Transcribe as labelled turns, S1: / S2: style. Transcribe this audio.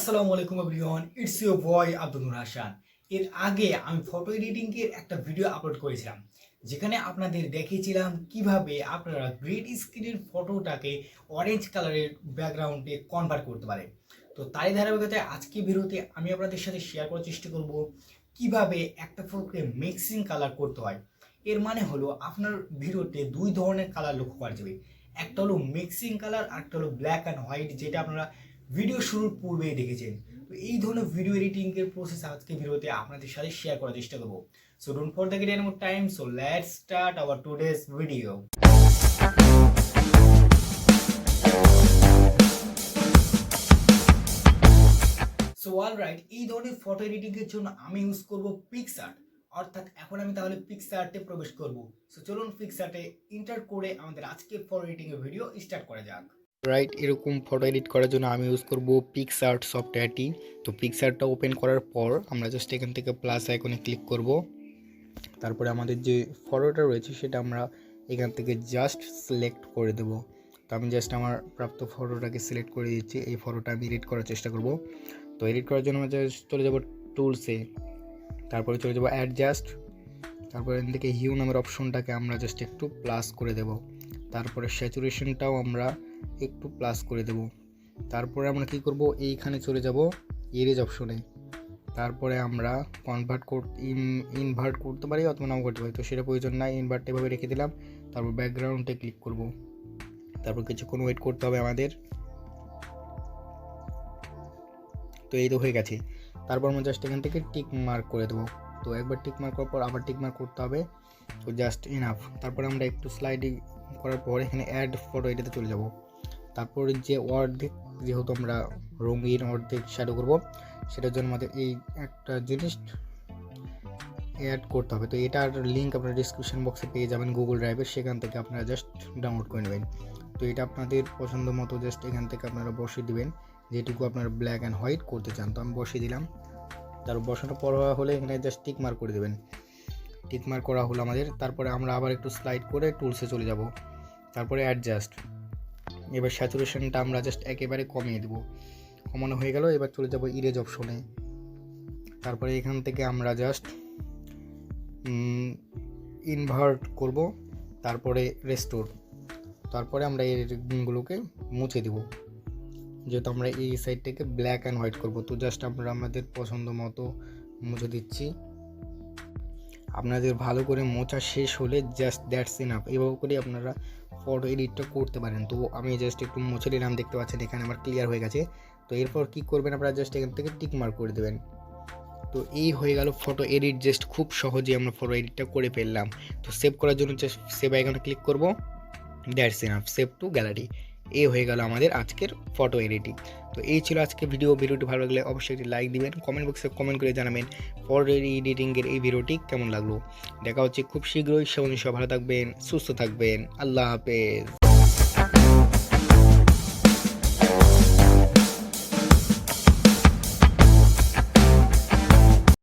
S1: আসসালামুয়ালাইকুম everyone, it's your boy Abdul Hasan. এর আগে আমি ফটো এডিটিং এর একটা ভিডিও আপলোড করেছিলাম, যেখানে আপনাদের দেখিয়েছিলাম কিভাবে আপনারা গ্রিন স্ক্রিনের ফটোটাকে অরেঞ্জ কালারের ব্যাকগ্রাউন্ডে কনভার্ট করতে পারে। তো তাই ধারাবাহিকতায় আজকে ভিডিওতে আমি আপনাদের সাথে শেয়ার করার চেষ্টা করব কিভাবে একটা ফটোকে মিক্সিং কালার করতে হয়। এর মানে হলো আপনার ভিডিওতে দুই ধরনের কালার লক্ষ্য করা যাবে, একটা হলো মিক্সিং কালার আর একটা হলো ব্ল্যাক অ্যান্ড হোয়াইট, যেটা আপনারা ভিডিও শুরুর পূর্বেই দেখেছেন। তো এই ধরনের ভিডিও এডিটিং এর প্রসেস আজকে ভিডিওতে আপনাদের সাথে শেয়ার করার চেষ্টা করব। So don't forget any more time, so let's start our today's video. So alright, এই ধরনের ফটো এডিটিং এর জন্য আমি ইউজ করব পিক্সআর্ট, অর্থাৎ এখন আমি তাহলে পিক্সআর্টে প্রবেশ করব। সো চলুন পিক্সআর্টে এন্টার করে আমাদের আজকের ফটো এডিটিং এর ভিডিও স্টার্ট করা যাক।
S2: রাইট, এরকম ফটো এডিট করার জন্য আমি ইউজ করব পিক্সআর্ট সফটওয়্যারটি। তো পিক্সআর্টটা ওপেন করার পর আমরা জাস্ট এখান থেকে প্লাস আইকনে ক্লিক করব। তারপরে আমাদের যে ফটোটা রয়েছে সেটা আমরা এখান থেকে জাস্ট সিলেক্ট করে দেব। তো আমি জাস্ট আমার প্রাপ্ত ফটোটাকে সিলেক্ট করে দিচ্ছি। এই ফটোটা আমি এডিট করার চেষ্টা করব। তো এডিট করার জন্য আমরা জাস্ট চলে যাব টুলসে, তারপরে চলে যাব অ্যাডজাস্ট, তারপরে এখান থেকে হিউ নামের অপশনটাকে আমরা জাস্ট একটু প্লাস করে দেব। তারপরে স্যাচুরেশনটাও আমরা একটু প্লাস করে দেব। তারপরে আমরা কি করব, এইখানে চলে যাব ইরেজ অপশনে। তারপরে আমরা ইনভার্ট করতে পারি অথবা নাও করতে পারি, তো সেটা প্রয়োজন নাই, ইনভার্ট এভাবে রেখে দিলাম। তারপর ব্যাকগ্রাউন্ডে ক্লিক করব, তারপর কিছুক্ষণ ওয়েট করতে হবে আমাদের। তো এই তো হয়ে গেছে। তারপর আমরা জাস্ট এখান থেকে টিক মার্ক করে দেবো। তো একবার টিক মার্ক করার পর আবার টিক মার্ক করতে হবে, তো জাস্ট ইনাফ। তারপরে আমরা একটু স্লাইডিং করার পর এখানে অ্যাড ফটো এটাতে চলে যাব। তারপরে যে অর্ধেক, যেহেতু আমরা রঙিন অর্ধেক শ্যাডো করব, সেটার জন্য আমাদের এই একটা জিনিস অ্যাড করতে হবে। তো এটার লিঙ্ক আপনারা ডিসক্রিপশন বক্সে পেয়ে যাবেন গুগল ড্রাইভের, সেখান থেকে আপনারা জাস্ট ডাউনলোড করে নেবেন। তো এটা আপনাদের পছন্দ মতো জাস্ট এখান থেকে আপনারা বসিয়ে দেবেন, যেটুকু আপনারা ব্ল্যাক অ্যান্ড হোয়াইট করতে চান। তো আমি বসিয়ে দিলাম। তারপর বসানোর পর হলে এখানে জাস্ট টিক মার্ক করে দেবেন। টিক মার্ক করা হলো আমাদের। তারপরে আমরা আবার একটু স্লাইড করে টুলসে চলে যাব, তারপরে অ্যাডজাস্ট। এবার স্যাচুরেশনটা আমরা জাস্ট একেবারে কমিয়ে দেবো। কমানো হয়ে গেল। এবার চলে যাব ইরেজ অপশনে। তারপরে এখান থেকে আমরা জাস্ট ইনভার্ট করব, তারপরে রেস্টোর। তারপরে আমরা এই গুলোকে মুছে দেব, যেহেতু আমরা এই সাইডটাকে ব্ল্যাক অ্যান্ড হোয়াইট করব। তো জাস্ট আমরা আমাদের পছন্দ মতো মুছে দিচ্ছি। আপনাদের ভালো করে মোছা শেষ হলে জাস্ট দ্যাটস ইনাফ। এভাবে করে আপনারা ফটো এডিটটা করতে পারেন। তো আমি জাস্ট একটু মুছে নিলাম, দেখতে পাচ্ছেন এখানে আমার ক্লিয়ার হয়ে গেছে। তো এরপর কী করবেন, আপনারা জাস্ট এখান থেকে টিক মার্ক করে দেবেন। তো এই হয়ে গেল ফটো এডিট। জাস্ট খুব সহজেই আমরা ফটো এডিটটা করে ফেললাম। তো সেভ করার জন্য জাস্ট সেভ আইকনে ক্লিক করব, that's enough, save two gallery. এই হয়ে গেল আমাদের আজকের ফটো এডিটিং। তো এই ছিল আজকে ভিডিওটি ভালো লাগলে অবশ্যই একটি লাইক দিবেন, কমেন্ট বক্সে কমেন্ট করে জানাবেন ফটো এডিটিংয়ের এই ভিডিওটি কেমন লাগলো। দেখা হচ্ছে খুব শীঘ্রই। সবাই ভালো থাকবেন, সুস্থ থাকবেন। আল্লাহ হাফেজ।